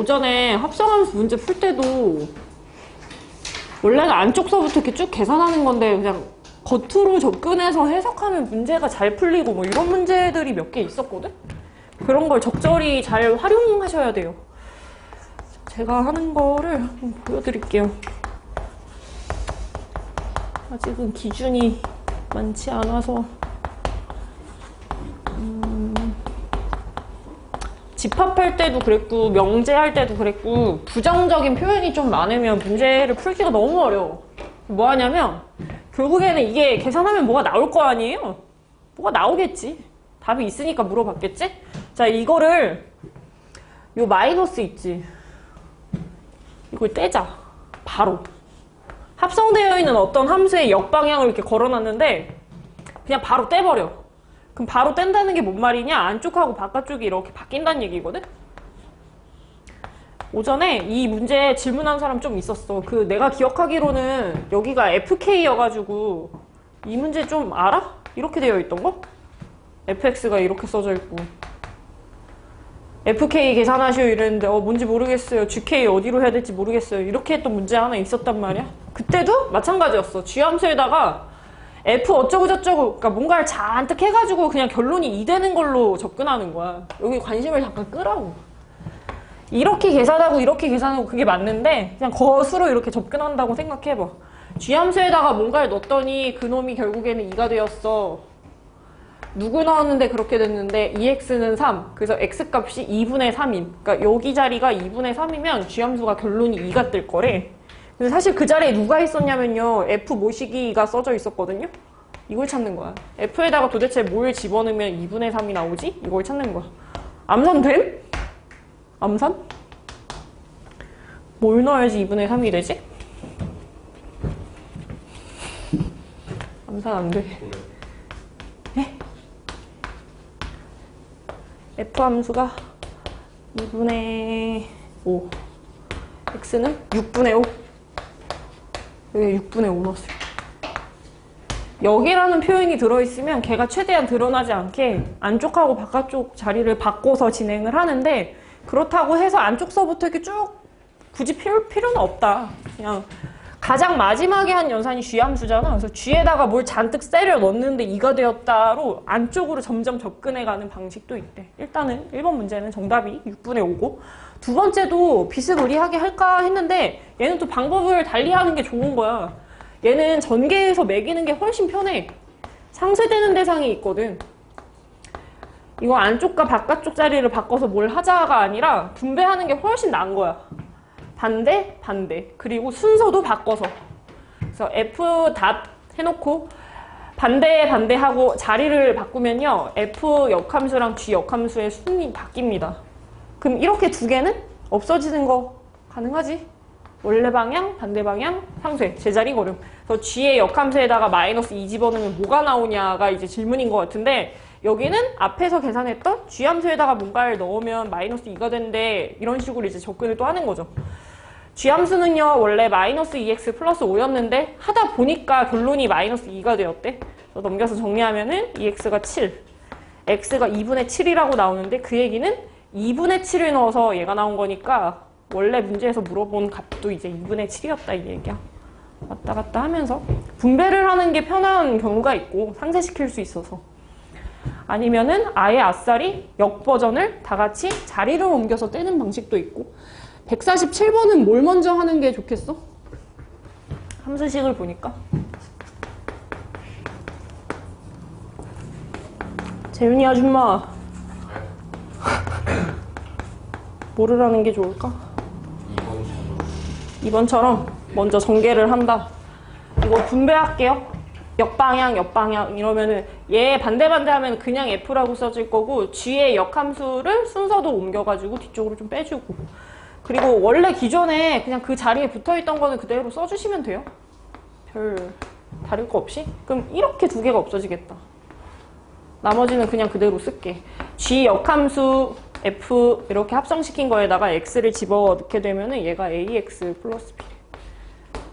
오전에 합성함수 문제 풀 때도 원래는 안쪽서부터 이렇게 쭉 계산하는 건데 그냥 겉으로 접근해서 해석하면 문제가 잘 풀리고 뭐 이런 문제들이 몇 개 있었거든? 그런 걸 적절히 잘 활용하셔야 돼요. 제가 하는 거를 한번 보여드릴게요. 아직은 기준이 많지 않아서 집합할 때도 그랬고 명제할 때도 그랬고 부정적인 표현이 좀 많으면 문제를 풀기가 너무 어려워. 뭐 하냐면 결국에는 이게 계산하면 뭐가 나올 거 아니에요? 뭐가 나오겠지. 답이 있으니까 물어봤겠지? 자, 이거를 요 마이너스 있지? 이걸 떼자. 바로. 합성되어 있는 어떤 함수의 역방향을 이렇게 걸어놨는데 그냥 바로 떼버려. 그럼 바로 뗀다는 게 뭔 말이냐? 안쪽하고 바깥쪽이 이렇게 바뀐다는 얘기거든? 오전에 이 문제 질문한 사람 좀 있었어. 내가 기억하기로는 여기가 FK여가지고 이 문제 좀 알아? 이렇게 되어 있던 거? FX가 이렇게 써져 있고 FK 계산하시오 이랬는데 뭔지 모르겠어요. GK 어디로 해야 될지 모르겠어요. 이렇게 했던 문제 하나 있었단 말이야. 그때도 마찬가지였어. G함수에다가 F 어쩌고저쩌고 그러니까 뭔가를 잔뜩 해가지고 그냥 결론이 2 되는 걸로 접근하는 거야. 여기 관심을 잠깐 끄라고. 이렇게 계산하고 이렇게 계산하고 그게 맞는데 그냥 거수로 이렇게 접근한다고 생각해봐. G함수에다가 뭔가를 넣었더니 그놈이 결국에는 2가 되었어. 누구 넣었는데 그렇게 됐는데 2x는 3. 그래서 x값이 2분의 3인. 그러니까 여기 자리가 2분의 3이면 G함수가 결론이 2가 뜰 거래. 근데 사실 그 자리에 누가 있었냐면요. F 모시기가 써져 있었거든요. 이걸 찾는 거야. F에다가 도대체 뭘 집어넣으면 2분의 3이 나오지? 이걸 찾는 거야. 암산 됨? 암산? 뭘 넣어야지 2분의 3이 되지? 암산 안 돼. 네? F 함수가 2분의 5. X는 6분의 5. 여기 6분의 5 넣었어요. 여기라는 표현이 들어있으면 걔가 최대한 드러나지 않게 안쪽하고 바깥쪽 자리를 바꿔서 진행을 하는데 그렇다고 해서 안쪽서부터 이렇게 쭉 굳이 필요는 없다. 그냥 가장 마지막에 한 연산이 G함수잖아. 그래서 G에다가 뭘 잔뜩 때려 넣는데 2가 되었다로 안쪽으로 점점 접근해가는 방식도 있대. 일단은 1번 문제는 정답이 6분의 5고 두 번째도 비스무리하게 할까 했는데 얘는 또 방법을 달리하는 게 좋은 거야. 얘는 전개해서 매기는 게 훨씬 편해. 상쇄되는 대상이 있거든. 이거 안쪽과 바깥쪽 자리를 바꿔서 뭘 하자가 아니라 분배하는 게 훨씬 나은 거야. 반대, 반대. 그리고 순서도 바꿔서. 그래서 F 닷 해놓고 반대, 반대하고 자리를 바꾸면요. F 역함수랑 G 역함수의 순이 바뀝니다. 그럼 이렇게 두 개는 없어지는 거 가능하지? 원래 방향, 반대 방향, 상쇄, 제자리 걸음. 그래서 G의 역함수에다가 마이너스 2 집어넣으면 뭐가 나오냐가 이제 질문인 것 같은데 여기는 앞에서 계산했던 G함수에다가 뭔가를 넣으면 마이너스 2가 된대. 이런 식으로 이제 접근을 또 하는 거죠. G함수는요, 원래 마이너스 2x 플러스 5였는데 하다 보니까 결론이 마이너스 2가 되었대. 그래서 넘겨서 정리하면은 2x가 7, x가 2분의 7이라고 나오는데 그 얘기는 2분의 7을 넣어서 얘가 나온 거니까 원래 문제에서 물어본 값도 이제 2분의 7이었다 이 얘기야. 왔다 갔다 하면서 분배를 하는 게 편한 경우가 있고 상쇄시킬 수 있어서 아니면은 아예 아싸리 역버전을 다 같이 자리를 옮겨서 떼는 방식도 있고 147번은 뭘 먼저 하는 게 좋겠어? 함수식을 보니까 재윤이 아줌마 뭐를 하는 게 좋을까? 2번처럼 먼저 전개를 한다. 이거 분배할게요. 역방향, 역방향 이러면은 얘 반대 하면 그냥 F라고 써질 거고 G의 역함수를 순서도 옮겨가지고 뒤쪽으로 좀 빼주고 그리고 원래 기존에 그냥 그 자리에 붙어있던 거는 그대로 써주시면 돼요. 별 다를 거 없이. 그럼 이렇게 두 개가 없어지겠다. 나머지는 그냥 그대로 쓸게. G 역함수 F 이렇게 합성시킨 거에다가 X를 집어넣게 되면은 얘가 AX 플러스 B.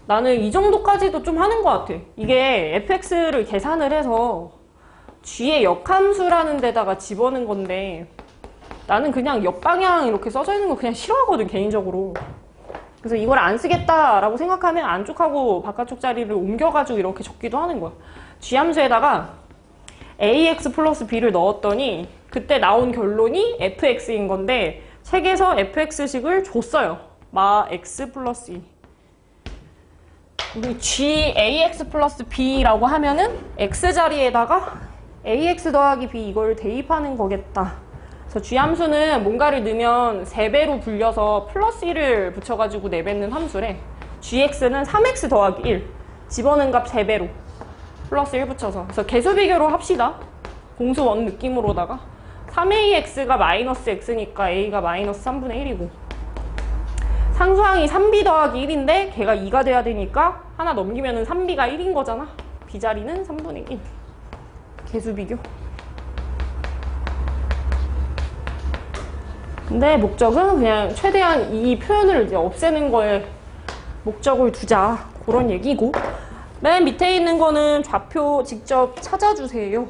나는 이 정도까지도 좀 하는 것 같아. 이게 fx를 계산을 해서 G의 역함수라는 데다가 집어넣은 건데 나는 그냥 옆방향 이렇게 써져 있는 거 그냥 싫어하거든, 개인적으로. 그래서 이걸 안 쓰겠다라고 생각하면 안쪽하고 바깥쪽 자리를 옮겨가지고 이렇게 적기도 하는 거야. G함수에다가 ax 플러스 b를 넣었더니 그때 나온 결론이 fx인 건데 책에서 fx식을 줬어요. 마 x 플러스 2. 우리 g ax 플러스 b라고 하면은 x 자리에다가 ax 더하기 b 이걸 대입하는 거겠다. 그래서 g함수는 뭔가를 넣으면 3배로 불려서 플러스 1을 붙여가지고 내뱉는 함수래. gx는 3x 더하기 1. 집어넣은 값 3배로 플러스 1 붙여서. 그래서 개수 비교로 합시다. 공수 원 느낌으로다가 3ax가 마이너스 x니까 a가 마이너스 3분의 1이고 상수항이 3b 더하기 1인데 걔가 2가 돼야 되니까 하나 넘기면은 3b가 1인 거잖아. b 자리는 3분의 1. 개수 비교. 근데 목적은 그냥 최대한 이 표현을 이제 없애는 거에 목적을 두자. 그런 얘기고. 맨 밑에 있는 거는 좌표 직접 찾아주세요.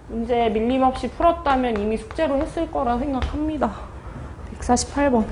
문제 밀림없이 풀었다면 이미 숙제로 했을 거라 생각합니다. 148번.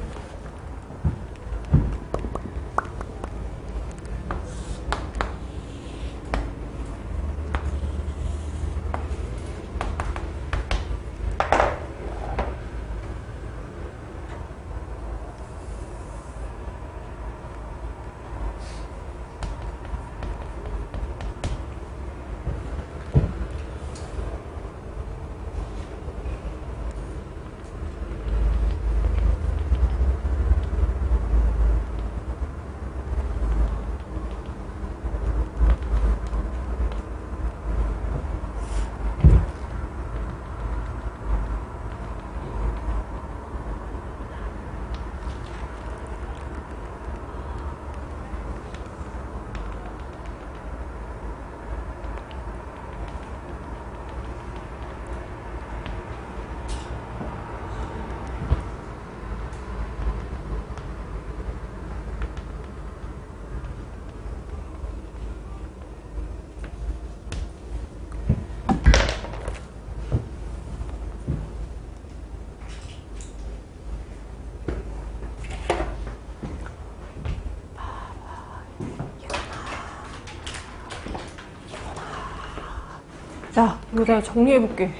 자, 이거 내가 정리해볼게.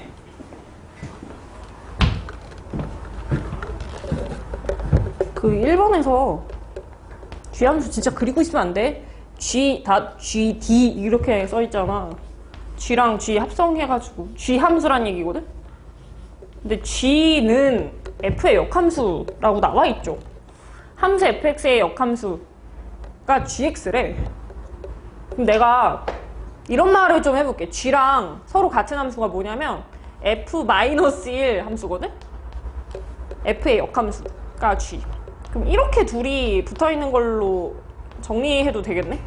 그 1번에서 G함수 진짜 그리고 있으면 안 돼. G, G, D 이렇게 써있잖아. G랑 G 합성해가지고 G함수란 얘기거든? 근데 G는 F의 역함수라고 나와있죠. 함수 fx의 역함수가 gx래. 그럼 내가 이런 말을 좀 해볼게. g랑 서로 같은 함수가 뭐냐면 f-1 함수거든? f의 역함수가 g. 그럼 이렇게 둘이 붙어있는 걸로 정리해도 되겠네?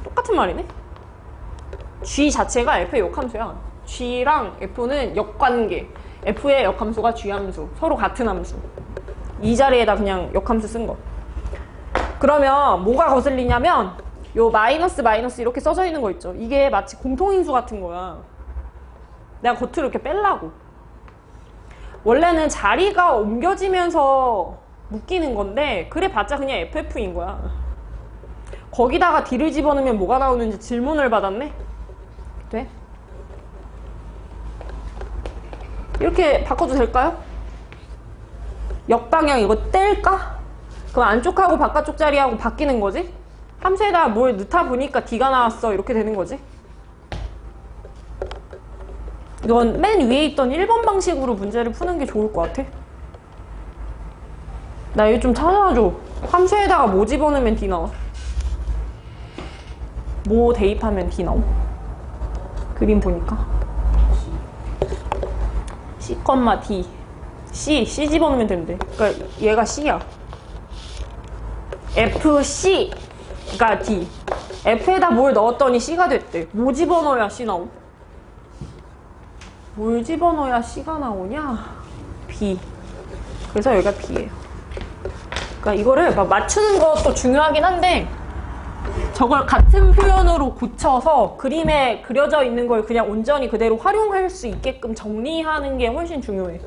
똑같은 말이네? g 자체가 f의 역함수야. g랑 f는 역관계. f의 역함수가 g함수. 서로 같은 함수. 이 자리에다 그냥 역함수 쓴 거. 그러면 뭐가 거슬리냐면 요 마이너스 마이너스 이렇게 써져 있는 거 있죠. 이게 마치 공통인수 같은 거야. 내가 겉으로 이렇게 빼려고. 원래는 자리가 옮겨지면서 묶이는 건데 그래 봤자 그냥 FF인 거야. 거기다가 D를 집어넣으면 뭐가 나오는지 질문을 받았네? 돼? 이렇게 바꿔도 될까요? 역방향 이거 뗄까? 그럼 안쪽하고 바깥쪽 자리하고 바뀌는 거지? 함수에다 뭘 넣다 보니까 D가 나왔어. 이렇게 되는 거지? 이건 맨 위에 있던 1번 방식으로 문제를 푸는 게 좋을 것 같아. 나 이거 좀 찾아줘. 함수에다가 뭐 집어넣으면 D 나와? 뭐 대입하면 D 나오? 그림 보니까 C, D C 집어넣으면 된대. 그러니까 얘가 C야. FC가 D. F에다 뭘 넣었더니 C가 됐대. 뭐 집어넣어야 C 나오? 뭘 집어넣어야 C가 나오냐? B. 그래서 여기가 B예요. 그러니까 이거를 막 맞추는 것도 중요하긴 한데 저걸 같은 표현으로 고쳐서 그림에 그려져 있는 걸 그냥 온전히 그대로 활용할 수 있게끔 정리하는 게 훨씬 중요해.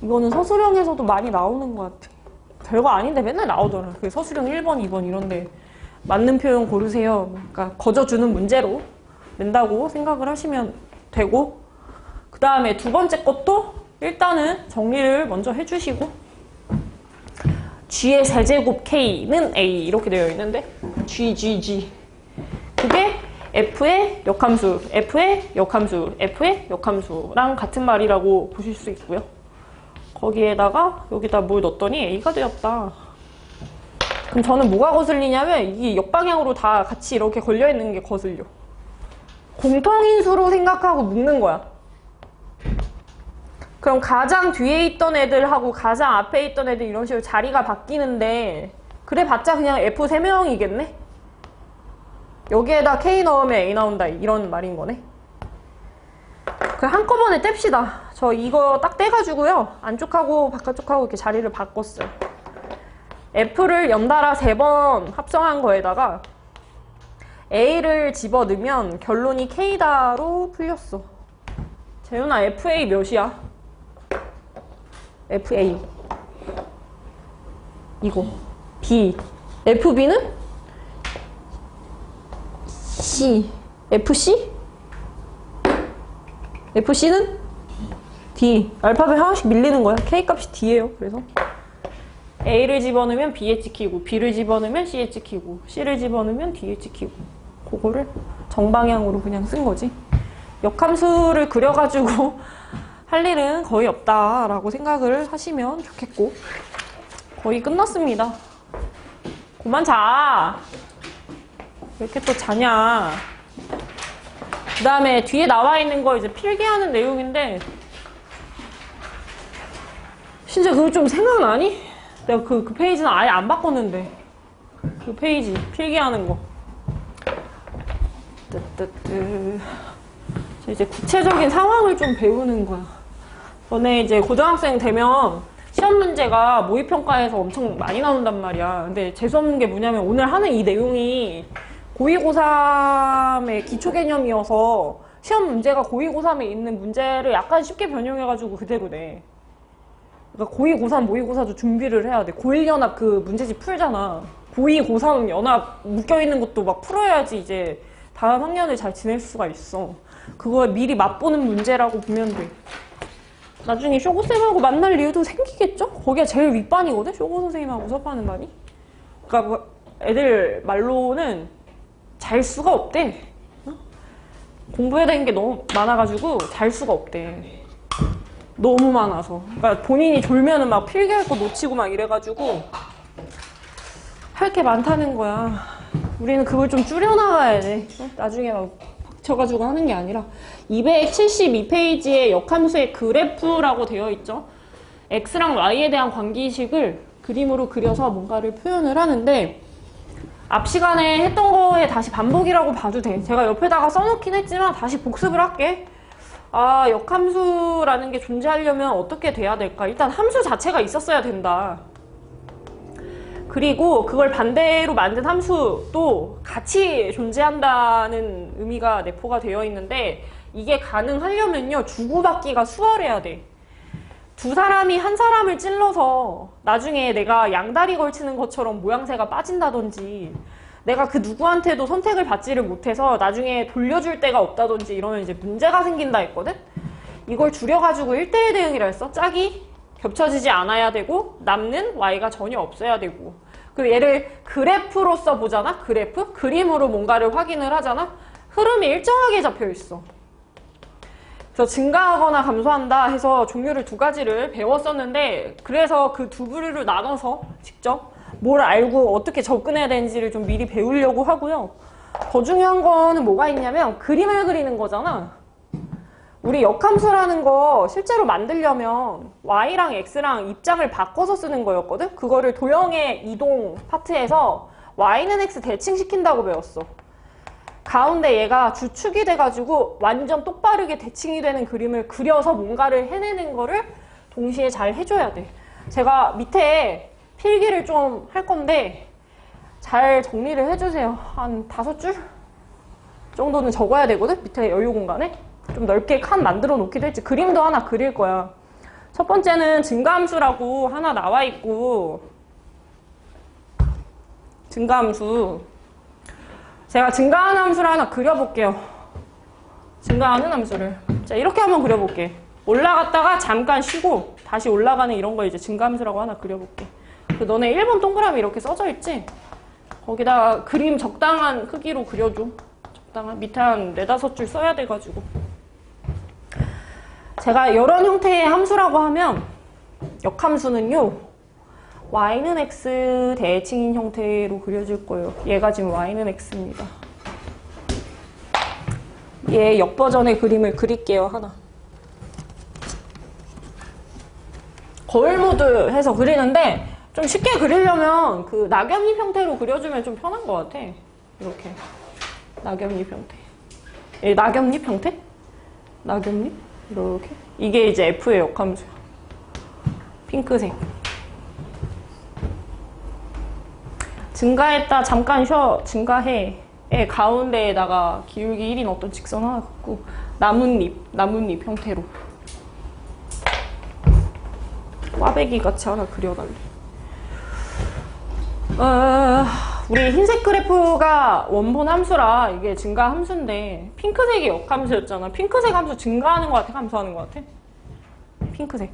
이거는 서술형에서도 많이 나오는 것 같아. 별거 아닌데 맨날 나오더라. 그 서술형 1번, 2번 이런데 맞는 표현 고르세요. 그러니까 거저주는 문제로 낸다고 생각을 하시면 되고, 그 다음에 두 번째 것도 일단은 정리를 먼저 해주시고, G의 세제곱 K는 A 이렇게 되어 있는데 G, G, G 그게 F의 역함수, F의 역함수, F의 역함수랑 같은 말이라고 보실 수 있고요. 거기에다가 여기다 뭘 넣었더니 A가 되었다. 그럼 저는 뭐가 거슬리냐면 이 역방향으로 다 같이 이렇게 걸려있는 게 거슬려. 공통인수로 생각하고 묶는 거야. 그럼 가장 뒤에 있던 애들하고 가장 앞에 있던 애들 이런 식으로 자리가 바뀌는데 그래 봤자 그냥 F 3명이겠네? 여기에다 K 넣으면 A 나온다 이런 말인 거네. 그럼 한꺼번에 뗍시다. 저 이거 딱 떼가지고요. 안쪽하고 바깥쪽하고 이렇게 자리를 바꿨어요. F를 연달아 3번 합성한 거에다가 A를 집어넣으면 결론이 K다로 풀렸어. 재윤아, FA 몇이야? FA 이거 B FB는 C FC FC는 D. 알파벳 하나씩 밀리는 거야. K 값이 D예요. 그래서 A를 집어넣으면 B에 찍히고 B를 집어넣으면 C에 찍히고 C를 집어넣으면 D에 찍히고 그거를 정방향으로 그냥 쓴 거지. 역함수를 그려가지고 할 일은 거의 없다라고 생각을 하시면 좋겠고, 거의 끝났습니다. 그만 자. 왜 이렇게 또 자냐. 그 다음에 뒤에 나와 있는 거 이제 필기하는 내용인데 진짜 그거 좀 생각나니? 내가 그 페이지는 아예 안 바꿨는데 그 페이지 필기하는 거 뜨뜨뜨. 이제 구체적인 상황을 좀 배우는 거야. 전에 이제 고등학생 되면 시험 문제가 모의평가에서 엄청 많이 나온단 말이야. 근데 재수없는 게 뭐냐면 오늘 하는 이 내용이 고2, 고3의 기초 개념이어서 시험 문제가 고2, 고3에 있는 문제를 약간 쉽게 변형해가지고 그대로 내. 그러니까 고2, 고3, 모의, 고사도 준비를 해야 돼. 고1 연합 그 문제집 풀잖아. 고2, 고3 연합 묶여있는 것도 막 풀어야지 이제 다음 학년을 잘 지낼 수가 있어. 그걸 미리 맛보는 문제라고 보면 돼. 나중에 쇼고쌤하고 만날 이유도 생기겠죠? 거기가 제일 윗반이거든? 쇼고 선생님하고 수업하는 반이. 그러니까 애들 말로는 잘 수가 없대. 어? 공부해야 되는 게 너무 많아가지고 잘 수가 없대. 너무 많아서. 그러니까 본인이 졸면은 막 필기할 거 놓치고 막 이래가지고 할 게 많다는 거야. 우리는 그걸 좀 줄여나가야 돼. 어? 나중에 막 박쳐가지고 하는 게 아니라 272페이지에 역함수의 그래프라고 되어 있죠. X랑 Y에 대한 관계식을 그림으로 그려서 뭔가를 표현을 하는데 앞 시간에 했던 거에 다시 반복이라고 봐도 돼. 제가 옆에다가 써놓긴 했지만 다시 복습을 할게. 아, 역함수라는 게 존재하려면 어떻게 돼야 될까? 일단 함수 자체가 있었어야 된다. 그리고 그걸 반대로 만든 함수도 같이 존재한다는 의미가 내포가 되어 있는데 이게 가능하려면요 주고받기가 수월해야 돼. 두 사람이 한 사람을 찔러서 나중에 내가 양다리 걸치는 것처럼 모양새가 빠진다든지 내가 그 누구한테도 선택을 받지를 못해서 나중에 돌려줄 데가 없다든지 이러면 이제 문제가 생긴다 했거든? 이걸 줄여가지고 1대1 대응이라 했어. 짝이 겹쳐지지 않아야 되고 남는 y가 전혀 없어야 되고 그리고 얘를 그래프로서 보잖아? 그래프? 그림으로 뭔가를 확인을 하잖아? 흐름이 일정하게 잡혀 있어. 그래서 증가하거나 감소한다 해서 종류를 두 가지를 배웠었는데 그래서 그 두 부류를 나눠서 직접 뭘 알고 어떻게 접근해야 되는지를 좀 미리 배우려고 하고요. 더 중요한 거는 뭐가 있냐면 그림을 그리는 거잖아. 우리 역함수라는 거 실제로 만들려면 Y랑 X랑 입장을 바꿔서 쓰는 거였거든? 그거를 도형의 이동 파트에서 Y는 X 대칭시킨다고 배웠어. 가운데 얘가 주축이 돼가지고 완전 똑바르게 대칭이 되는 그림을 그려서 뭔가를 해내는 거를 동시에 잘 해줘야 돼. 제가 밑에 필기를 좀 할 건데 잘 정리를 해주세요. 한 5줄 정도는 적어야 되거든? 밑에 여유 공간에. 좀 넓게 칸 만들어 놓기도 했지. 그림도 하나 그릴 거야. 첫 번째는 증가함수라고 하나 나와 있고, 증가함수. 제가 증가하는 함수를 하나 그려볼게요. 증가하는 함수를. 자, 이렇게 한번 그려볼게. 올라갔다가 잠깐 쉬고 다시 올라가는 이런 거 이제 증가함수라고 하나 그려볼게. 그 너네 1번 동그라미 이렇게 써져 있지? 거기다가 그림 적당한 크기로 그려줘. 적당한. 밑에 한 4-5줄 써야 돼가지고. 제가 이런 형태의 함수라고 하면 역함수는요, y는 x 대칭인 형태로 그려질 거예요. 얘가 지금 y는 x입니다. 얘 역버전의 그림을 그릴게요. 하나. 거울 모드 해서 그리는데 좀 쉽게 그리려면 그 낙엽잎 형태로 그려주면 좀 편한 것 같아. 이렇게 낙엽잎 형태. 예, 낙엽잎 형태? 낙엽잎? 이렇게. 이게 이제 F의 역함수야. 핑크색. 증가했다 잠깐 쉬어. 증가해. 의 가운데에다가 기울기 1인 어떤 직선 하나 갖고 나뭇잎 형태로 꽈배기 같이 하나 그려달래. 우리 흰색 그래프가 원본 함수라 이게 증가 함수인데 핑크색이 역함수였잖아. 핑크색 함수 증가하는 것 같아? 감소하는 것 같아? 핑크색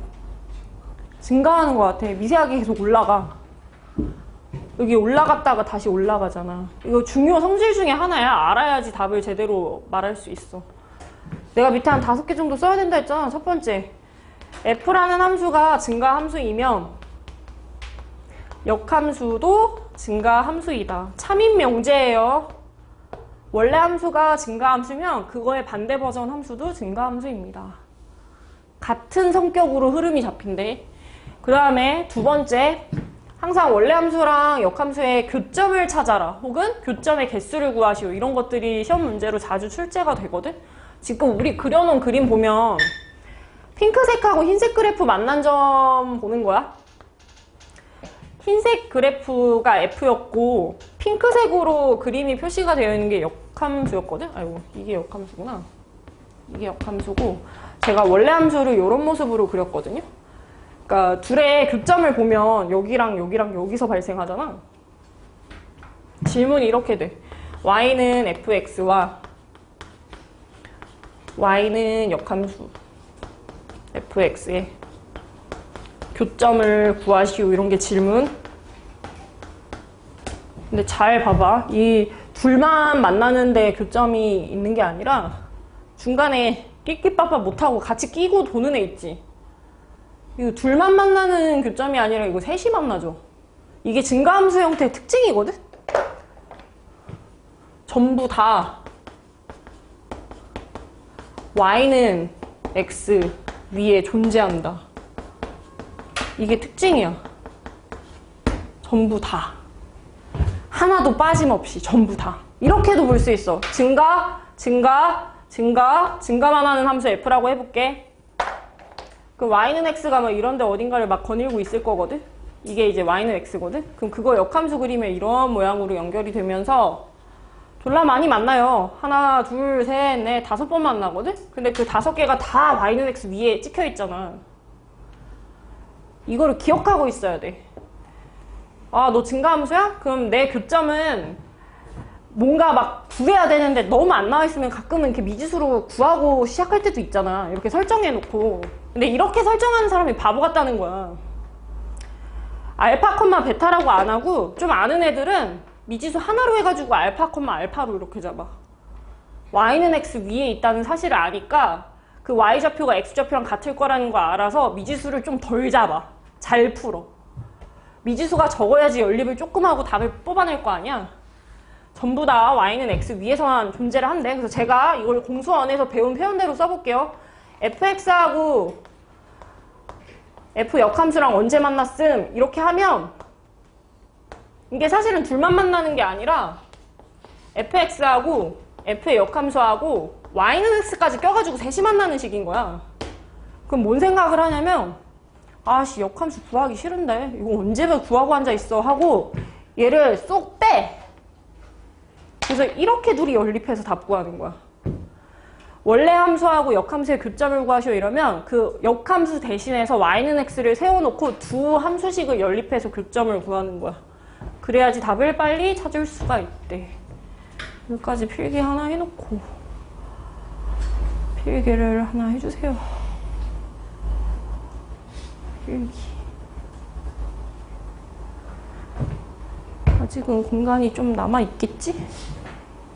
증가하는 것 같아. 미세하게 계속 올라가. 여기 올라갔다가 다시 올라가잖아. 이거 중요 성질 중에 하나야. 알아야지 답을 제대로 말할 수 있어. 내가 밑에 한 5개 정도 써야 된다 했잖아. 첫 번째, f라는 함수가 증가 함수이면 역함수도 증가 함수이다. 참인 명제예요. 원래 함수가 증가 함수면 그거의 반대 버전 함수도 증가 함수입니다. 같은 성격으로 흐름이 잡힌대. 그 다음에 두 번째, 항상 원래 함수랑 역함수의 교점을 찾아라. 혹은 교점의 개수를 구하시오. 이런 것들이 시험 문제로 자주 출제가 되거든. 지금 우리 그려놓은 그림 보면 핑크색하고 흰색 그래프 만난 점 보는 거야. 흰색 그래프가 F였고 핑크색으로 그림이 표시가 되어 있는 게 역함수였거든. 아이고, 이게 역함수구나. 이게 역함수고 제가 원래 함수를 이런 모습으로 그렸거든요. 그러니까 둘의 교점을 보면 여기랑 여기랑 여기서 발생하잖아. 질문이 이렇게 돼. y는 fx와 y는 역함수 fx의 교점을 구하시오. 이런 게 질문. 근데 잘 봐봐. 이 둘만 만나는데 교점이 있는 게 아니라 중간에 끼끼빠빠 못하고 같이 끼고 도는 애 있지. 이거 둘만 만나는 교점이 아니라 이거 셋이 만나죠. 이게 증가함수 형태의 특징이거든? 전부 다 y는 x 위에 존재한다. 이게 특징이야. 전부 다. 하나도 빠짐없이 전부 다. 이렇게도 볼 수 있어. 증가만 하는 함수 f라고 해볼게. 그럼 y는 x가 막 이런데 어딘가를 막 거닐고 있을 거거든? 이게 이제 y는 x거든? 그럼 그거 역함수 그림에 이런 모양으로 연결이 되면서 졸라 많이 만나요. 하나, 둘, 셋, 넷, 5번 만나거든? 근데 그 5개가 다 y는 x 위에 찍혀 있잖아. 이거를 기억하고 있어야 돼. 아, 너 증가함수야? 그럼 내 교점은 뭔가 막 구해야 되는데 너무 안 나와 있으면 가끔은 이렇게 미지수로 구하고 시작할 때도 있잖아. 이렇게 설정해 놓고. 근데 이렇게 설정하는 사람이 바보 같다는 거야. 알파, 베타라고 안 하고 좀 아는 애들은 미지수 하나로 해가지고 알파, 알파로 이렇게 잡아. y는 x 위에 있다는 사실을 아니까 그 y좌표가 x좌표랑 같을 거라는 거 알아서 미지수를 좀 덜 잡아. 잘 풀어. 미지수가 적어야지 연립을 조금 하고 답을 뽑아낼 거 아니야. 전부 다 y는 x 위에서만 존재를 한대. 그래서 제가 이걸 공수원에서 배운 표현대로 써볼게요. fx하고 f 역함수랑 언제 만났음 이렇게 하면 이게 사실은 둘만 만나는 게 아니라 fx하고 f의 역함수하고 y는 x까지 껴가지고 셋이 만나는 식인 거야. 그럼 뭔 생각을 하냐면 아씨 역함수 구하기 싫은데 이거 언제 구하고 앉아있어 하고 얘를 쏙 빼. 그래서 이렇게 둘이 연립해서 답 구하는 거야. 원래 함수하고 역함수의 교점을 구하시오 이러면 그 역함수 대신해서 y는 x를 세워놓고 두 함수식을 연립해서 교점을 구하는 거야. 그래야지 답을 빨리 찾을 수가 있대. 여기까지 필기 하나 해놓고 필기를 하나 해주세요. 필기. 아직은 공간이 좀 남아있겠지?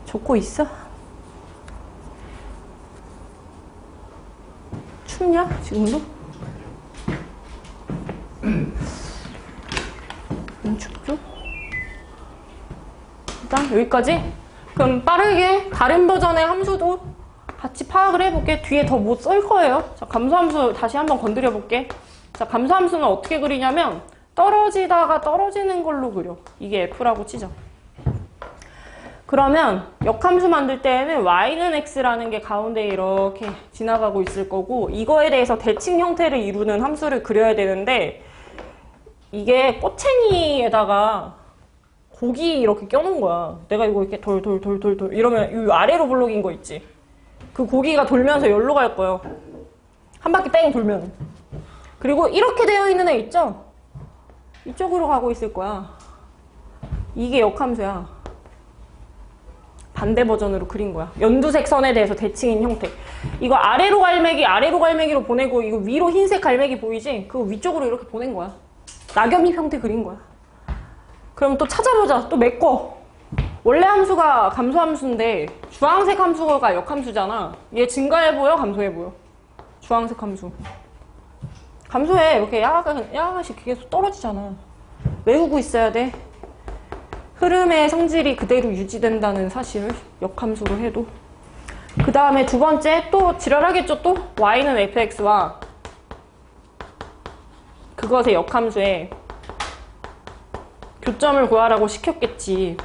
적고 있어? 춥냐? 지금도? 안 춥죠? 일단 여기까지. 그럼 빠르게 다른 버전의 함수도 같이 파악을 해볼게. 뒤에 더 못 쓸 거예요. 자, 감소함수 다시 한번 건드려 볼게. 자, 감소함수는 어떻게 그리냐면 떨어지다가 떨어지는 걸로 그려. 이게 F라고 치죠. 그러면 역함수 만들 때에는 y는 x라는 게 가운데 이렇게 지나가고 있을 거고 이거에 대해서 대칭 형태를 이루는 함수를 그려야 되는데 이게 꼬챙이에다가 고기 이렇게 껴놓은 거야. 내가 이거 이렇게 돌 이러면 이 아래로 블록인 거 있지. 그 고기가 돌면서 여기로 갈 거예요. 한 바퀴 땡 돌면. 그리고 이렇게 되어 있는 애 있죠? 이쪽으로 가고 있을 거야. 이게 역함수야. 반대 버전으로 그린 거야. 연두색 선에 대해서 대칭인 형태. 이거 아래로 갈매기로 보내고 이거 위로 흰색 갈매기 보이지? 그거 위쪽으로 이렇게 보낸 거야. 낙엽잎 형태 그린 거야. 그럼 또 찾아보자. 또 메꿔. 원래 함수가 감소함수인데 주황색 함수가 역함수잖아. 얘 증가해 보여? 감소해 보여? 주황색 함수. 감소해. 이렇게 야간씩 계속 떨어지잖아. 외우고 있어야 돼. 흐름의 성질이 그대로 유지된다는 사실을 역함수로 해도. 그 다음에 두 번째 또 지랄하겠죠. 또 y는 fx와 그것의 역함수에 교점을 구하라고 시켰겠지.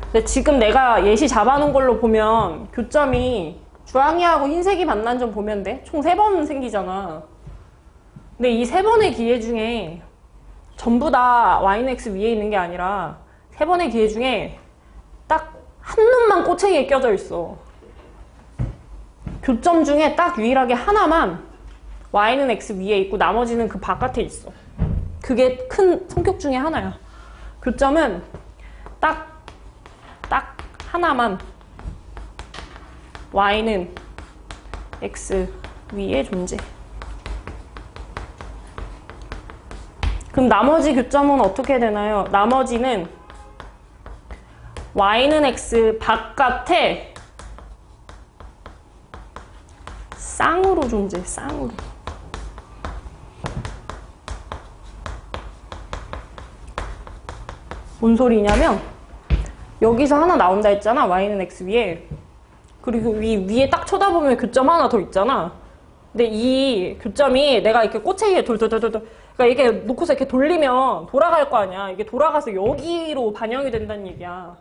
근데 지금 내가 예시 잡아놓은 걸로 보면 교점이 주황이하고 흰색이 만난 점 보면 돼. 총 3번 생기잖아. 근데 이 3번의 기회 중에 전부 다 y는 x 위에 있는 게 아니라 3번의 기회 중에 딱 한 놈만 꼬챙이에 껴져 있어. 교점 중에 딱 유일하게 하나만 y는 x 위에 있고 나머지는 그 바깥에 있어. 그게 큰 성격 중에 하나야. 교점은 딱 하나만 y는 x 위에 존재. 그럼 나머지 교점은 어떻게 되나요? 나머지는 y는 x 바깥에 쌍으로 존재, 쌍으로. 뭔 소리냐면 여기서 하나 나온다 했잖아. y는 x 위에. 그리고 위에 딱 쳐다보면 교점 하나 더 있잖아. 근데 이 교점이 내가 이렇게 꼬챙이에 그러니까 이렇게 놓고서 이렇게 돌리면 돌아갈 거 아니야. 이게 돌아가서 여기로 반영이 된다는 얘기야.